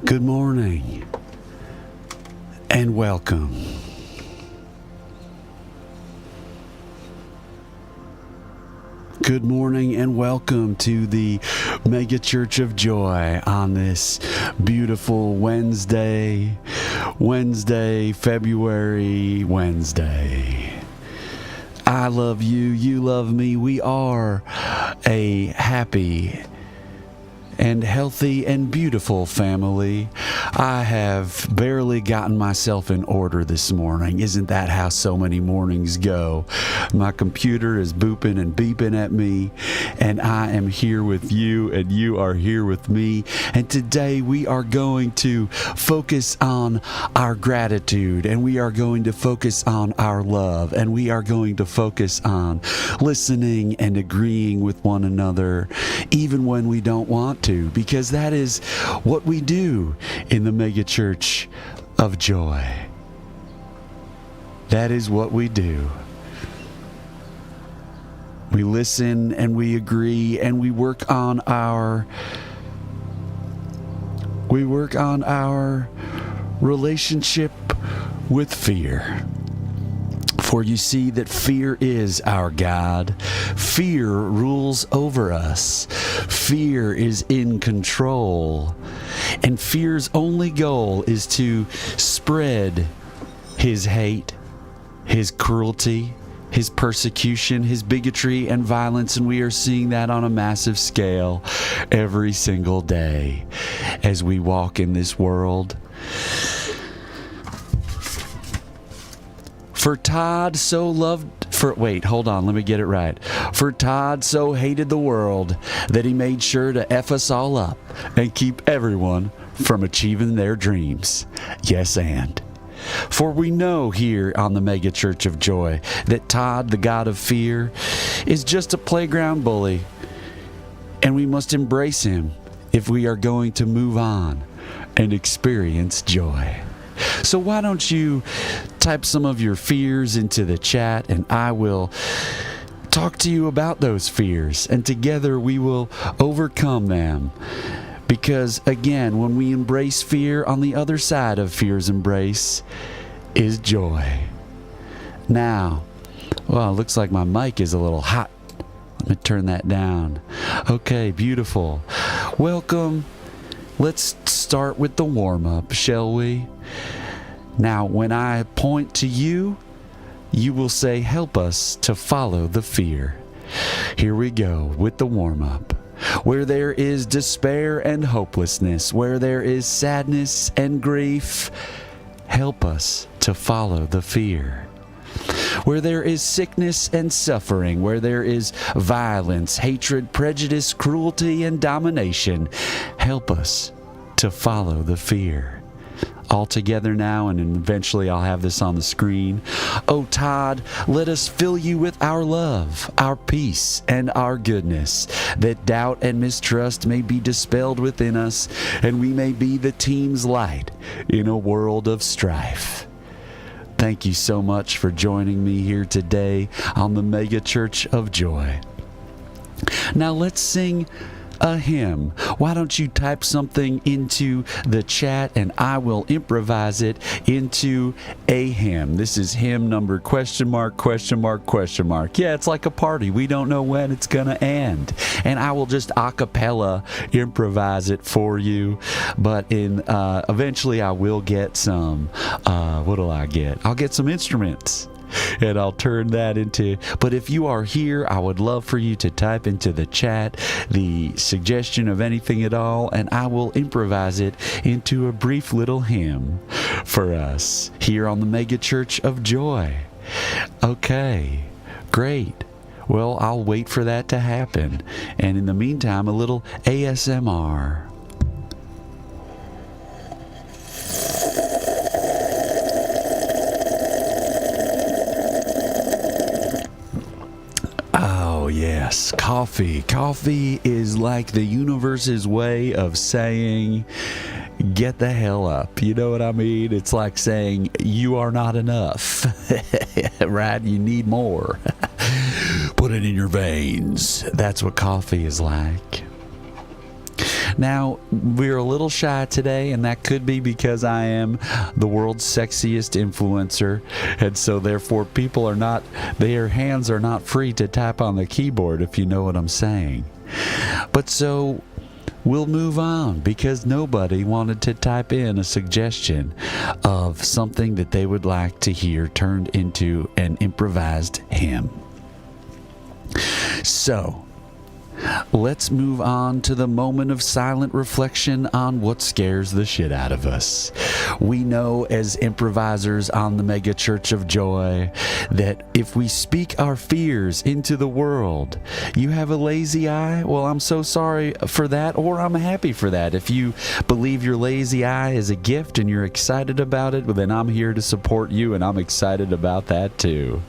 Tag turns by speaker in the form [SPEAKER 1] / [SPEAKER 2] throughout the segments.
[SPEAKER 1] Good morning and welcome. Good morning and welcome to the Mega Church of Joy on this beautiful Wednesday, February Wednesday. I love you, you love me. We are a happy and healthy and beautiful family. I have barely gotten myself in order this morning. Isn't that how so many mornings go? My computer is booping and beeping at me, and I am here with you, and you are here with me. And today we are going to focus on our gratitude, and we are going to focus on our love, and we are going to focus on listening and agreeing with one another, even when we don't want to, because that is what we do in the Mega Church of Joy. That is what we do. We listen and we agree and we work on our relationship with fear. For you see that fear is our God. Fear rules over us. Fear is in control. And fear's only goal is to spread his hate, his cruelty, his persecution, his bigotry and violence. And we are seeing that on a massive scale every single day as we walk in this world. For Todd so hated the world that he made sure to F us all up and keep everyone from achieving their dreams. Yes, and. For we know here on the Mega Church of Joy that Todd, the god of fear, is just a playground bully, and we must embrace him if we are going to move on and experience joy. So why don't you type some of your fears into the chat, and I will talk to you about those fears, and together we will overcome them. Because again, when we embrace fear, on the other side of fear's embrace is joy. Now, well, it looks like my mic is a little hot. Let me turn that down. Okay, beautiful. Welcome. Let's start with the warm-up, shall we? Now, when I point to you, you will say, help us to follow the fear. Here we go with the warm-up. Where there is despair and hopelessness, where there is sadness and grief, help us to follow the fear. Where there is sickness and suffering, where there is violence, hatred, prejudice, cruelty, and domination, help us to follow the fear. All together now, and eventually I'll have this on the screen. Oh, Todd, let us fill you with our love, our peace, and our goodness, that doubt and mistrust may be dispelled within us, and we may be the team's light in a world of strife. Thank you so much for joining me here today on the Mega Church of Joy. Now let's sing a hymn. Why don't you type something into the chat and I will improvise it into a hymn. This is hymn number ? Yeah, it's like a party. We don't know when it's gonna end. And I will just a cappella improvise it for you. But eventually I will get some, what'll I get? I'll get some instruments. And I'll turn that into, but if you are here, I would love for you to type into the chat the suggestion of anything at all, and I will improvise it into a brief little hymn for us here on the Mega Church of Joy. Okay, great. Well, I'll wait for that to happen. And in the meantime, a little ASMR. Oh, yes, coffee. Coffee is like the universe's way of saying, get the hell up. You know what I mean? It's like saying, you are not enough, right? You need more. Put it in your veins. That's what coffee is like. Now, we're a little shy today, and that could be because I am the world's sexiest influencer, and so therefore people are not, their hands are not free to tap on the keyboard, if you know what I'm saying. But so we'll move on because nobody wanted to type in a suggestion of something that they would like to hear turned into an improvised hymn. So, let's move on to the moment of silent reflection on what scares the shit out of us. We know as improvisers on the Mega Church of Joy that if we speak our fears into the world, you have a lazy eye? Well, I'm so sorry for that, or I'm happy for that. If you believe your lazy eye is a gift and you're excited about it, well, then I'm here to support you, and I'm excited about that too.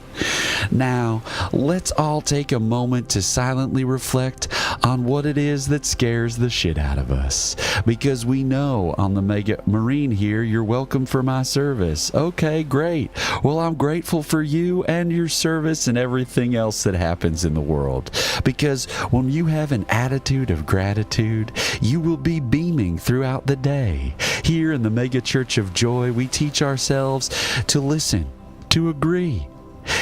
[SPEAKER 1] Now, let's all take a moment to silently reflect on what it is that scares the shit out of us. Because we know on the Mega Marine here, you're welcome for my service. Okay, great. Well, I'm grateful for you and your service and everything else that happens in the world. Because when you have an attitude of gratitude, you will be beaming throughout the day. Here in the Mega Church of Joy, we teach ourselves to listen, to agree,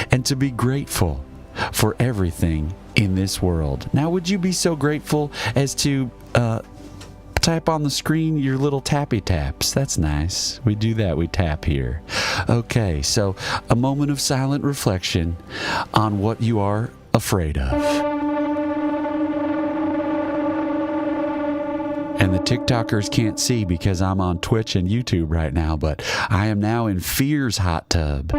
[SPEAKER 1] and to be grateful for everything in this world. Now, would you be so grateful as to type on the screen your little tappy taps? That's nice. We do that. We tap here. Okay, so a moment of silent reflection on what you are afraid of. And the TikTokers can't see because I'm on Twitch and YouTube right now, but I am now in Fear's hot tub.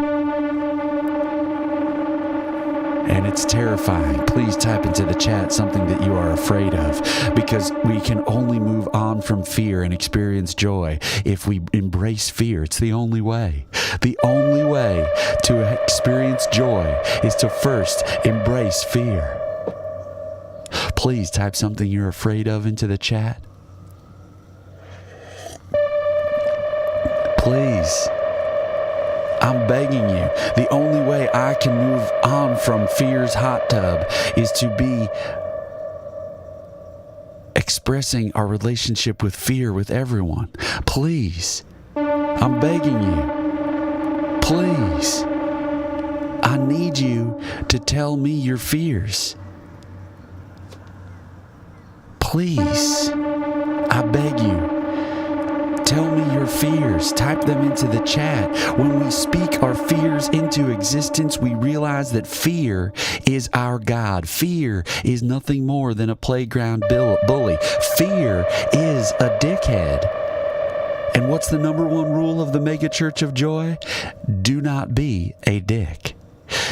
[SPEAKER 1] And it's terrifying. Please type into the chat something that you are afraid of, because we can only move on from fear and experience joy if we embrace fear. It's the only way. The only way to experience joy is to first embrace fear. Please type something you're afraid of into the chat. Please. I'm begging you. The only way I can move on from fear's hot tub is to be expressing our relationship with fear with everyone. Please. I'm begging you. Please. I need you to tell me your fears. Please. I beg you. Tell me your fears. Type them into the chat. When we speak our fears into existence, we realize that fear is our God. Fear is nothing more than a playground bully. Fear is a dickhead. And what's the number one rule of the Mega Church of Joy? Do not be a dick.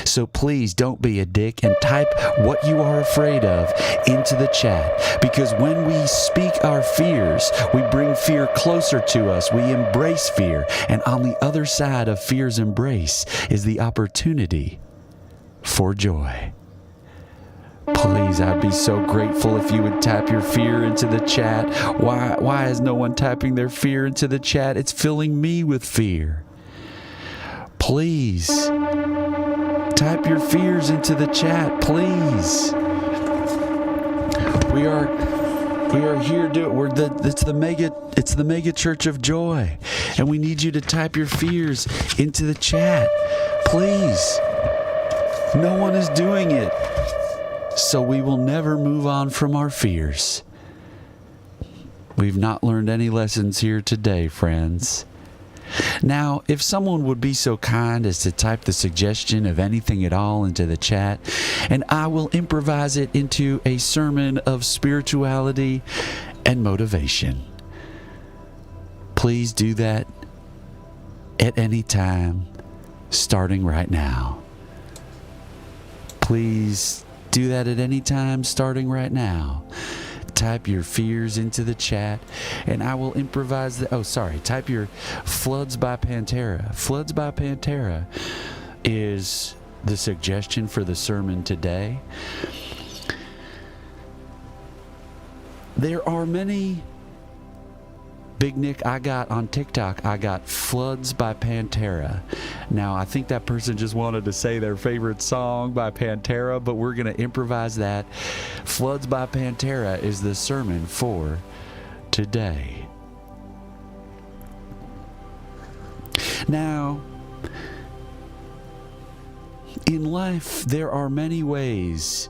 [SPEAKER 1] So please don't be a dick and type what you are afraid of into the chat. Because when we speak our fears, we bring fear closer to us. We embrace fear. And on the other side of fear's embrace is the opportunity for joy. Please, I'd be so grateful if you would tap your fear into the chat. Why is no one tapping their fear into the chat? It's filling me with fear. Please. Type your fears into the chat, please. We are here to it's the Mega Church of Joy, and we need you to type your fears into the chat, please. No one is doing it, so we will never move on from our fears. We've not learned any lessons here today, friends. Now, if someone would be so kind as to type the suggestion of anything at all into the chat, and I will improvise it into a sermon of spirituality and motivation. Please do that at any time, starting right now. Please do that at any time, starting right now. Type your fears into the chat, and I will improvise type your Floods by Pantera. Floods by Pantera is the suggestion for the sermon today. There are many. Big Nick, I got on TikTok, I got Floods by Pantera. Now, I think that person just wanted to say their favorite song by Pantera, but we're going to improvise that. Floods by Pantera is the sermon for today. Now, in life, there are many ways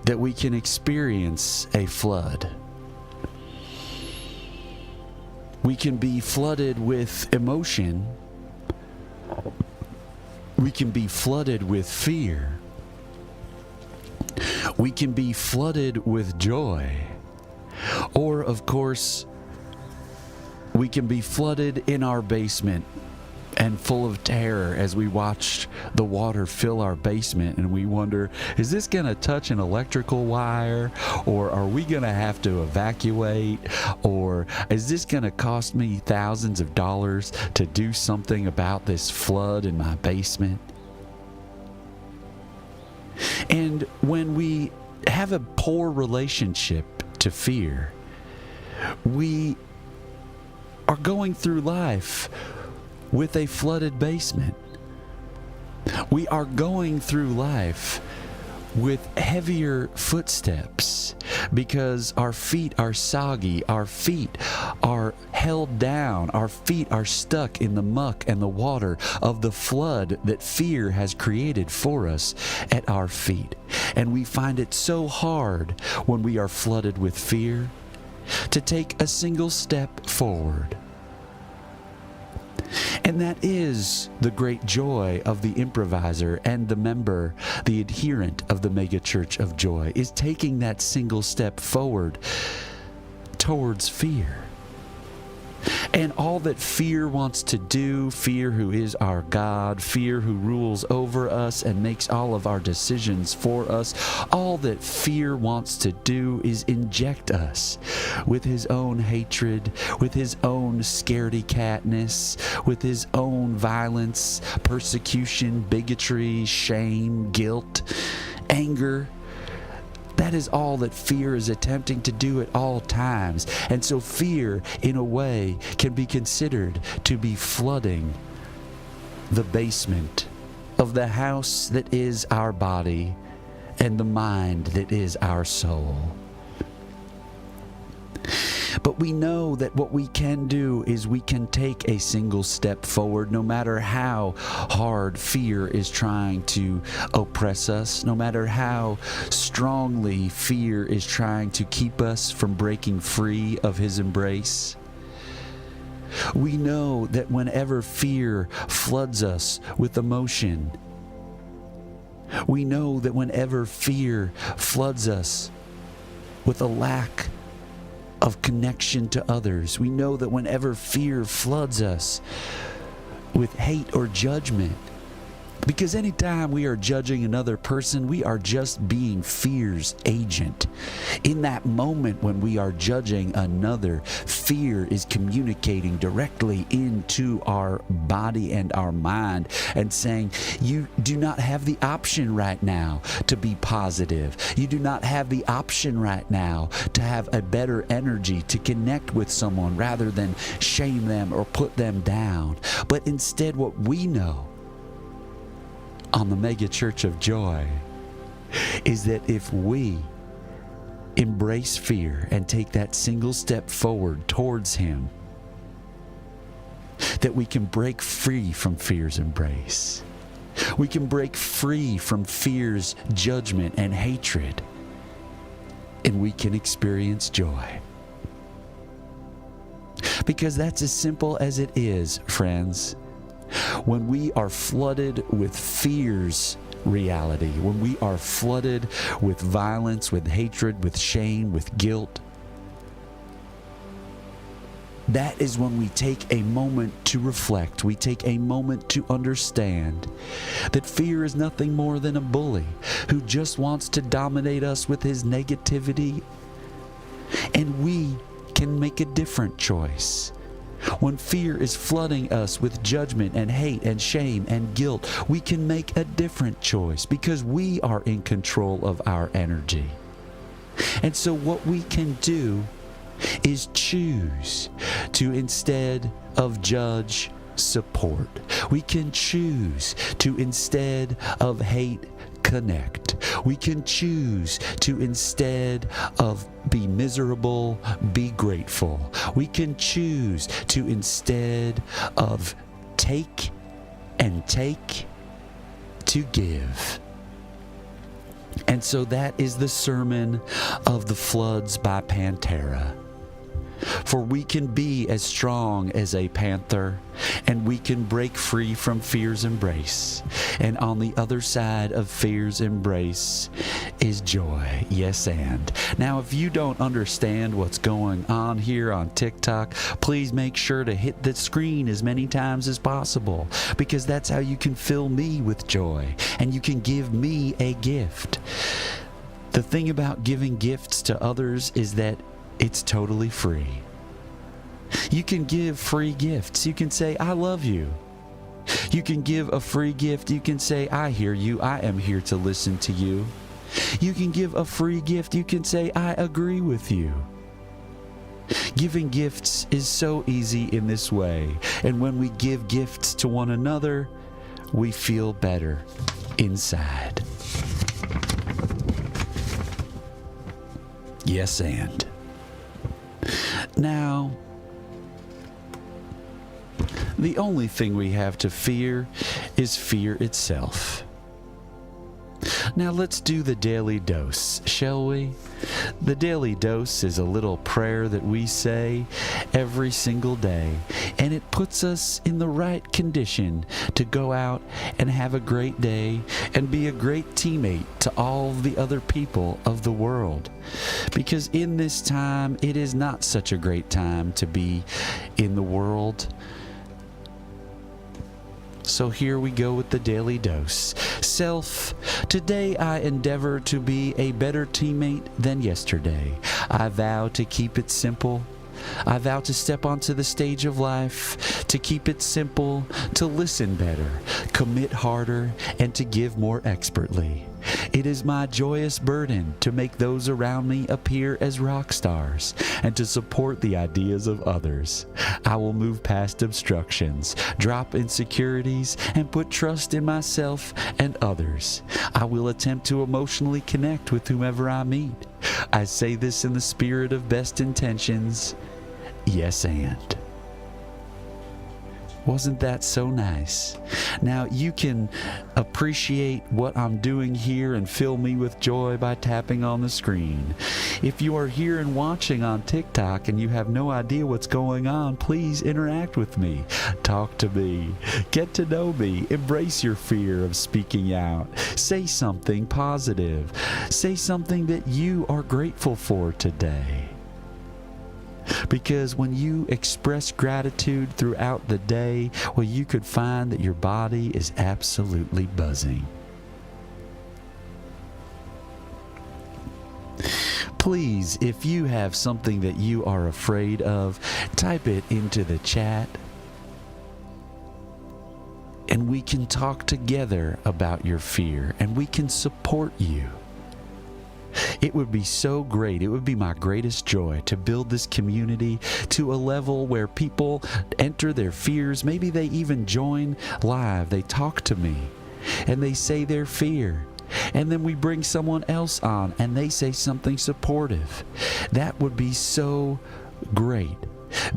[SPEAKER 1] that we can experience a flood. We can be flooded with emotion. We can be flooded with fear. We can be flooded with joy. Or, of course, we can be flooded in our basement and full of terror as we watch the water fill our basement, and we wonder, is this going to touch an electrical wire, or are we going to have to evacuate, or is this going to cost me thousands of dollars to do something about this flood in my basement? And when we have a poor relationship to fear, we are going through life with a flooded basement. We are going through life with heavier footsteps because our feet are soggy, our feet are held down, our feet are stuck in the muck and the water of the flood that fear has created for us at our feet. And we find it so hard when we are flooded with fear to take a single step forward. And that is the great joy of the improviser and the member, the adherent of the Mega Church of Joy, is taking that single step forward towards fear. And all that fear wants to do, fear who is our God, fear who rules over us and makes all of our decisions for us, all that fear wants to do is inject us with his own hatred, with his own scaredy-catness, with his own violence, persecution, bigotry, shame, guilt, anger. That is all that fear is attempting to do at all times. And so fear, in a way, can be considered to be flooding the basement of the house that is our body and the mind that is our soul. But we know that what we can do is we can take a single step forward no matter how hard fear is trying to oppress us, no matter how strongly fear is trying to keep us from breaking free of his embrace. We know that whenever fear floods us with emotion, we know that whenever fear floods us with a lack of connection to others, we know that whenever fear floods us with hate or judgment, because anytime we are judging another person, we are just being fear's agent. In that moment when we are judging another, fear is communicating directly into our body and our mind and saying, you do not have the option right now to be positive. You do not have the option right now to have a better energy to connect with someone rather than shame them or put them down. But instead, what we know on the Mega Church of Joy is that if we embrace fear and take that single step forward towards him, that we can break free from fear's embrace. We can break free from fear's judgment and hatred, and we can experience joy. Because that's as simple as it is, friends. When we are flooded with fear's reality, when we are flooded with violence, with hatred, with shame, with guilt, that is when we take a moment to reflect. We take a moment to understand that fear is nothing more than a bully who just wants to dominate us with his negativity. And we can make a different choice. When fear is flooding us with judgment and hate and shame and guilt, we can make a different choice because we are in control of our energy. And so what we can do is choose to, instead of judge, support. We can choose to, instead of hate, connect. We can choose to, instead of be miserable, be grateful. We can choose to, instead of take and take, to give. And so that is the sermon of the floods by Pantera. For we can be as strong as a panther, and we can break free from fear's embrace. And on the other side of fear's embrace is joy. Yes, and. Now, if you don't understand what's going on here on TikTok, please make sure to hit the screen as many times as possible, because that's how you can fill me with joy, and you can give me a gift. The thing about giving gifts to others is that it's totally free. You can give free gifts. You can say, I love you. You can give a free gift. You can say, I hear you. I am here to listen to you. You can give a free gift. You can say, I agree with you. Giving gifts is so easy in this way. And when we give gifts to one another, we feel better inside. Yes, and. Now, the only thing we have to fear is fear itself. Now let's do the daily dose, shall we? The daily dose is a little prayer that we say every single day, and it puts us in the right condition to go out and have a great day and be a great teammate to all the other people of the world. Because in this time, it is not such a great time to be in the world. So here we go with the daily dose. Self, today I endeavor to be a better teammate than yesterday. I vow to keep it simple. I vow to step onto the stage of life, to keep it simple, to listen better, commit harder, and to give more expertly. It is my joyous burden to make those around me appear as rock stars and to support the ideas of others. I will move past obstructions, drop insecurities, and put trust in myself and others. I will attempt to emotionally connect with whomever I meet. I say this in the spirit of best intentions. Yes, and. Wasn't that so nice? Now you can appreciate what I'm doing here and fill me with joy by tapping on the screen. If you are here and watching on TikTok and you have no idea what's going on, please interact with me. Talk to me. Get to know me. Embrace your fear of speaking out. Say something positive. Say something that you are grateful for today. Because when you express gratitude throughout the day, well, you could find that your body is absolutely buzzing. Please, if you have something that you are afraid of, type it into the chat, and we can talk together about your fear, and we can support you. It would be so great. It would be my greatest joy to build this community to a level where people enter their fears. Maybe they even join live. They talk to me and they say their fear. And then we bring someone else on and they say something supportive. That would be so great.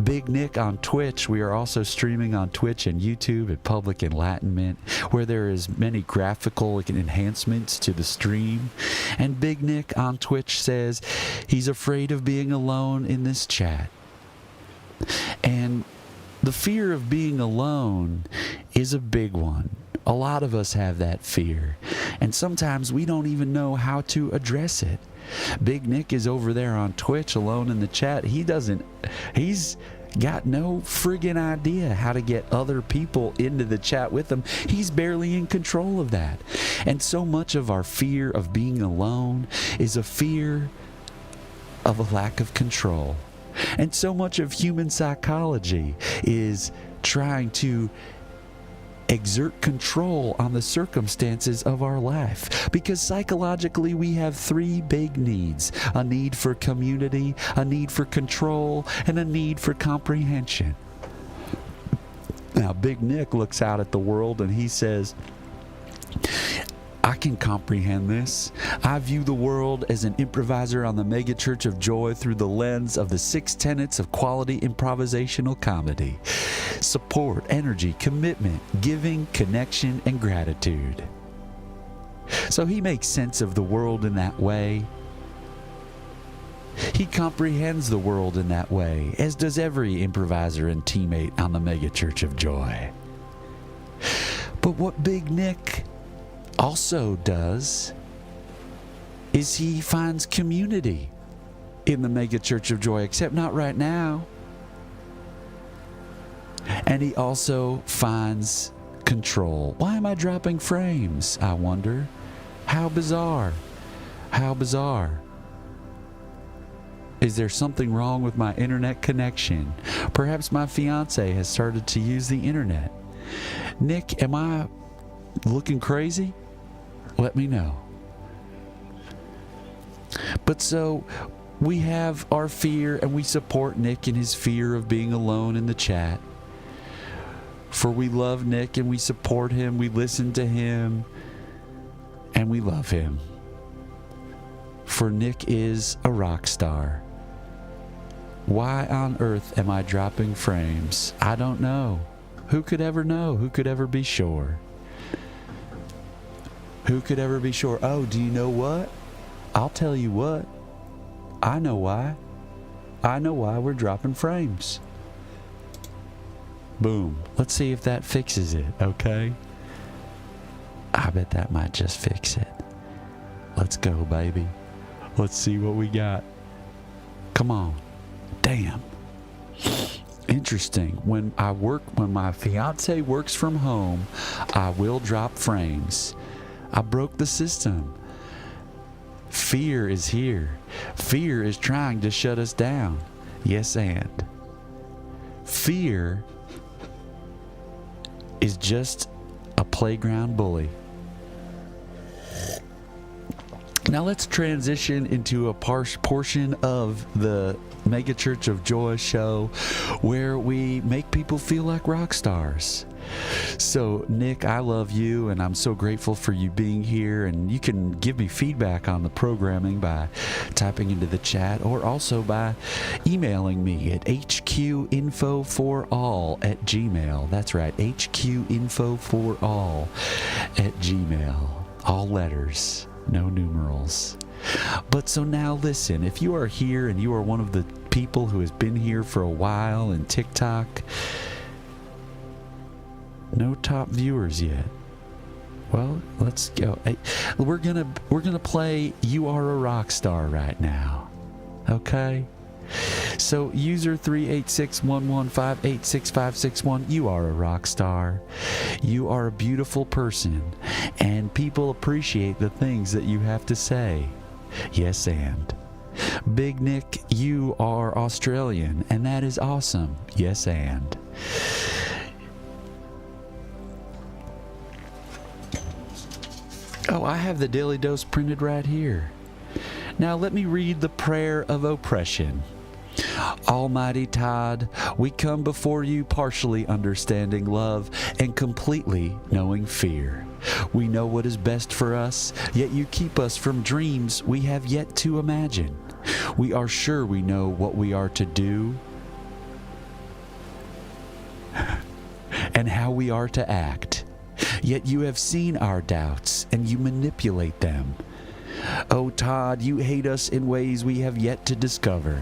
[SPEAKER 1] Big Nick on Twitch. We are also streaming on Twitch and YouTube at Public Enlightenment, where there is many graphical enhancements to the stream. And Big Nick on Twitch says he's afraid of being alone in this chat. And the fear of being alone is a big one. A lot of us have that fear, and sometimes we don't even know how to address it. Big Nick is over there on Twitch alone in the chat. He's got no friggin' idea how to get other people into the chat with him. He's barely in control of that. And so much of our fear of being alone is a fear of a lack of control. And so much of human psychology is trying to exert control on the circumstances of our life, because psychologically we have three big needs: a need for community, a need for control, and a need for comprehension. Now Big Nick looks out at the world and he says, I can comprehend this. I view the world as an improviser on the megachurch of joy through the lens of the 6 tenets of quality improvisational comedy: support, energy, commitment, giving, connection, and gratitude. So he makes sense of the world in that way. He comprehends the world in that way, as does every improviser and teammate on the megachurch of joy. But what Big Nick also does is he finds community in the megachurch of joy, except not right now. And he also finds control. Why am I dropping frames, I wonder? How bizarre. How bizarre. Is there something wrong with my internet connection? Perhaps my fiance has started to use the internet. Nick, am I looking crazy? Let me know. But so we have our fear, and we support Nick in his fear of being alone in the chat. For we love Nick and we support him, we listen to him, and we love him. For Nick is a rock star. Why on earth am I dropping frames? I don't know. Who could ever know? Who could ever be sure? Who could ever be sure? Oh, do you know what? I'll tell you what. I know why. I know why we're dropping frames. Boom. Let's see if that fixes it, okay? I bet that might just fix it. Let's go, baby. Let's see what we got. Come on. Damn. Interesting. When my fiance works from home, I will drop frames. I broke the system. Fear is here. Fear is trying to shut us down. Yes, and. Fear is just a playground bully. Now let's transition into a portion of the Megachurch of Joy show where we make people feel like rock stars. So Nick, I love you and I'm so grateful for you being here, and you can give me feedback on the programming by typing into the chat or also by emailing me at hqinfoforall@gmail. That's right, hqinfoforall@gmail. All letters, no numerals. But so now listen, if you are here and you are one of the people who has been here for a while in TikTok, no top viewers yet. Well, let's go. Hey, we're gonna play You Are a Rock Star right now. Okay? So user 38611586561, you are a rock star. You are a beautiful person, and people appreciate the things that you have to say. Yes, and. Big Nick, you are Australian, and that is awesome. Yes, and. Oh, I have the Daily Dose printed right here. Now let me read the prayer of oppression. Almighty Todd, we come before you partially understanding love and completely knowing fear. We know what is best for us, yet you keep us from dreams we have yet to imagine. We are sure we know what we are to do and how we are to act. Yet you have seen our doubts and you manipulate them. Oh Todd, you hate us in ways we have yet to discover.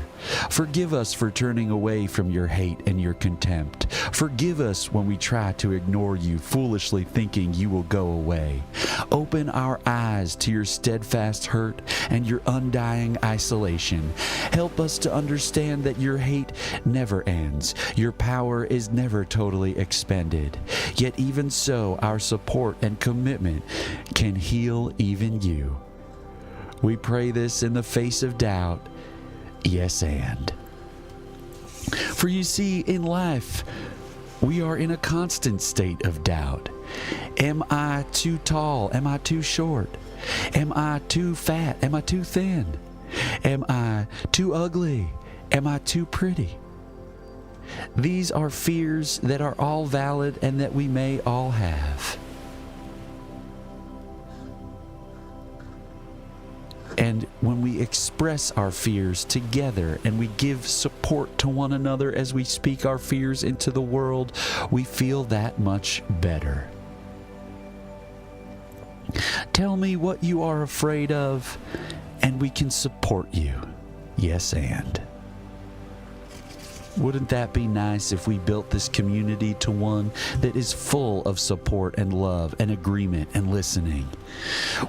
[SPEAKER 1] Forgive us for turning away from your hate and your contempt. Forgive us when we try to ignore you, foolishly thinking you will go away. Open our eyes to your steadfast hurt and your undying isolation. Help us to understand that your hate never ends. Your power is never totally expended. Yet even so, our support and commitment can heal even you. We pray this in the face of doubt. Yes, and. For you see, in life, we are in a constant state of doubt. Am I too tall? Am I too short? Am I too fat? Am I too thin? Am I too ugly? Am I too pretty? These are fears that are all valid and that we may all have. And when we express our fears together and we give support to one another as we speak our fears into the world, we feel that much better. Tell me what you are afraid of, and we can support you. Yes, and. Wouldn't that be nice if we built this community to one that is full of support and love and agreement and listening,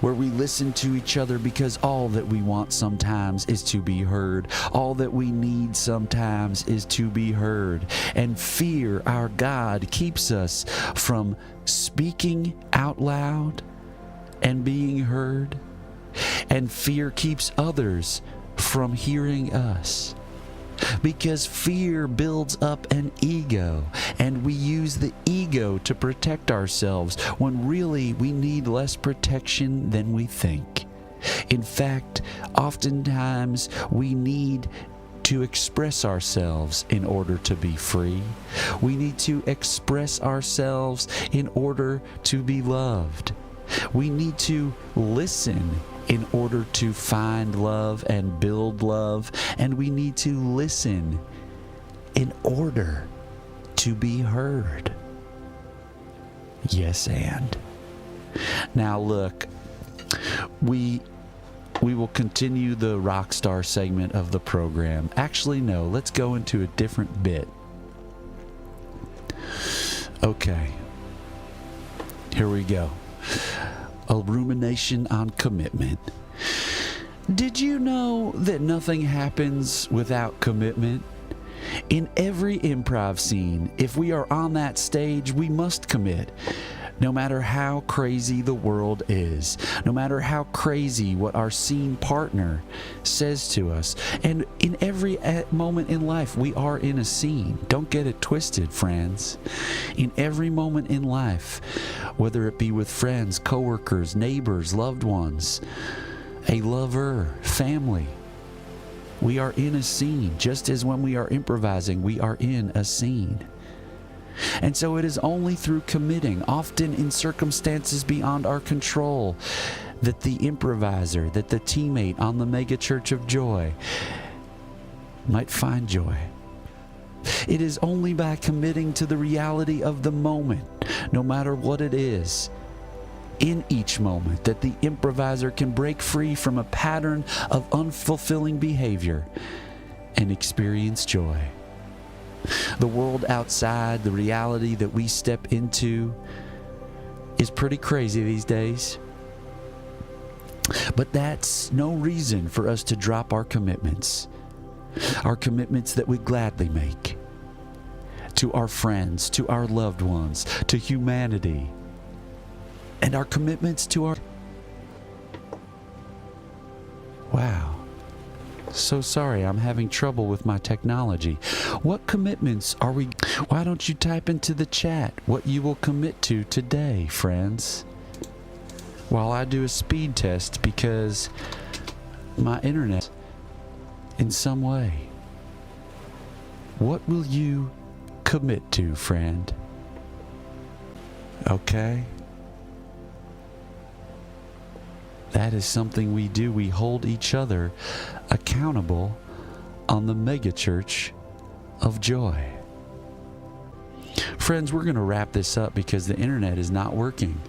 [SPEAKER 1] where we listen to each other because all that we want sometimes is to be heard. All that we need sometimes is to be heard. And fear, our God, keeps us from speaking out loud and being heard. And fear keeps others from hearing us. Because fear builds up an ego, and we use the ego to protect ourselves when really we need less protection than we think. In fact, oftentimes we need to express ourselves in order to be free. We need to express ourselves in order to be loved. We need to listen in order to find love and build love, and we need to listen in order to be heard. Yes, and. Now look, we will continue the rock star segment of the program. Actually, no, let's go into a different bit. Okay, here we go. A rumination on commitment. Did you know that nothing happens without commitment? In every improv scene, if we are on that stage, we must commit. No matter how crazy the world is, no matter how crazy what our scene partner says to us. And in every moment in life, we are in a scene. Don't get it twisted, friends. In every moment in life, whether it be with friends, coworkers, neighbors, loved ones, a lover, family, we are in a scene. Just as when we are improvising, we are in a scene. And so it is only through committing, often in circumstances beyond our control, that the improviser, that the teammate on the mega church of joy might find joy. It is only by committing to the reality of the moment, no matter what it is, in each moment, that the improviser can break free from a pattern of unfulfilling behavior and experience joy. The world outside, the reality that we step into, is pretty crazy these days. But that's no reason for us to drop our commitments that we gladly make to our friends, to our loved ones, to humanity, and our commitments to our... Wow. So sorry, I'm having trouble with my technology. What commitments are we... Why don't you type into the chat what you will commit to today, friends? While I do a speed test because my internet in some way. What will you commit to, friend? Okay? That is something we do. We hold each other accountable on the megachurch of joy. Friends, we're going to wrap this up because the internet is not working.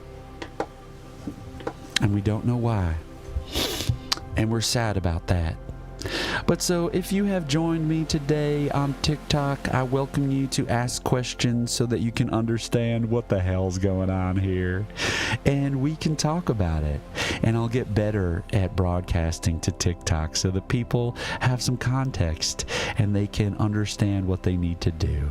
[SPEAKER 1] And we don't know why. And we're sad about that. But so if you have joined me today on TikTok, I welcome you to ask questions so that you can understand what the hell's going on here. And we can talk about it. And I'll get better at broadcasting to TikTok so that people have some context and they can understand what they need to do.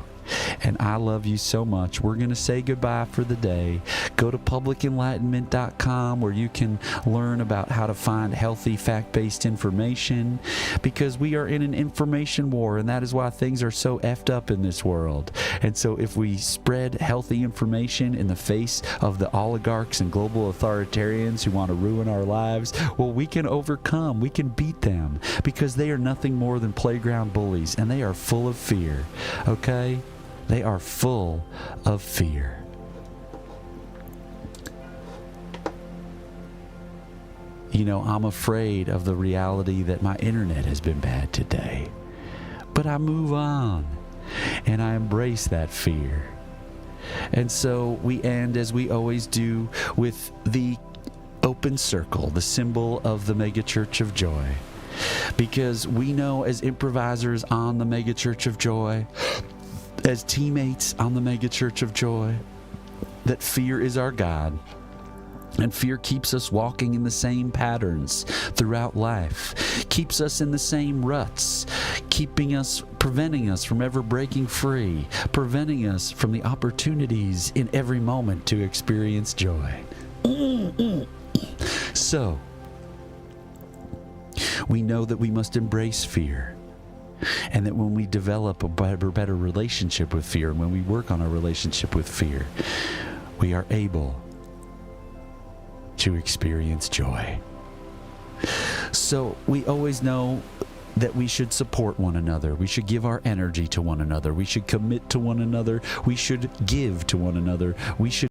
[SPEAKER 1] And I love you so much. We're going to say goodbye for the day. Go to publicenlightenment.com where you can learn about how to find healthy, fact-based information, because we are in an information war, and that is why things are so effed up in this world. And so if we spread healthy information in the face of the oligarchs and global authoritarians who want to ruin our lives, well, we can overcome. We can beat them because they are nothing more than playground bullies, and they are full of fear. Okay? They are full of fear. I'm afraid of the reality that my internet has been bad today. But I move on and I embrace that fear. And so we end, as we always do, with the open circle, the symbol of the Megachurch of Joy. Because we know, as improvisers on the Megachurch of Joy, as teammates on the Megachurch of Joy, that fear is our God. And fear keeps us walking in the same patterns throughout life, keeps us in the same ruts, preventing us from ever breaking free, preventing us from the opportunities in every moment to experience joy. So, we know that we must embrace fear, and that when we develop a better relationship with fear, and when we work on our relationship with fear, we are able to experience joy. So we always know that we should support one another. We should give our energy to one another. We should commit to one another. We should give to one another. We should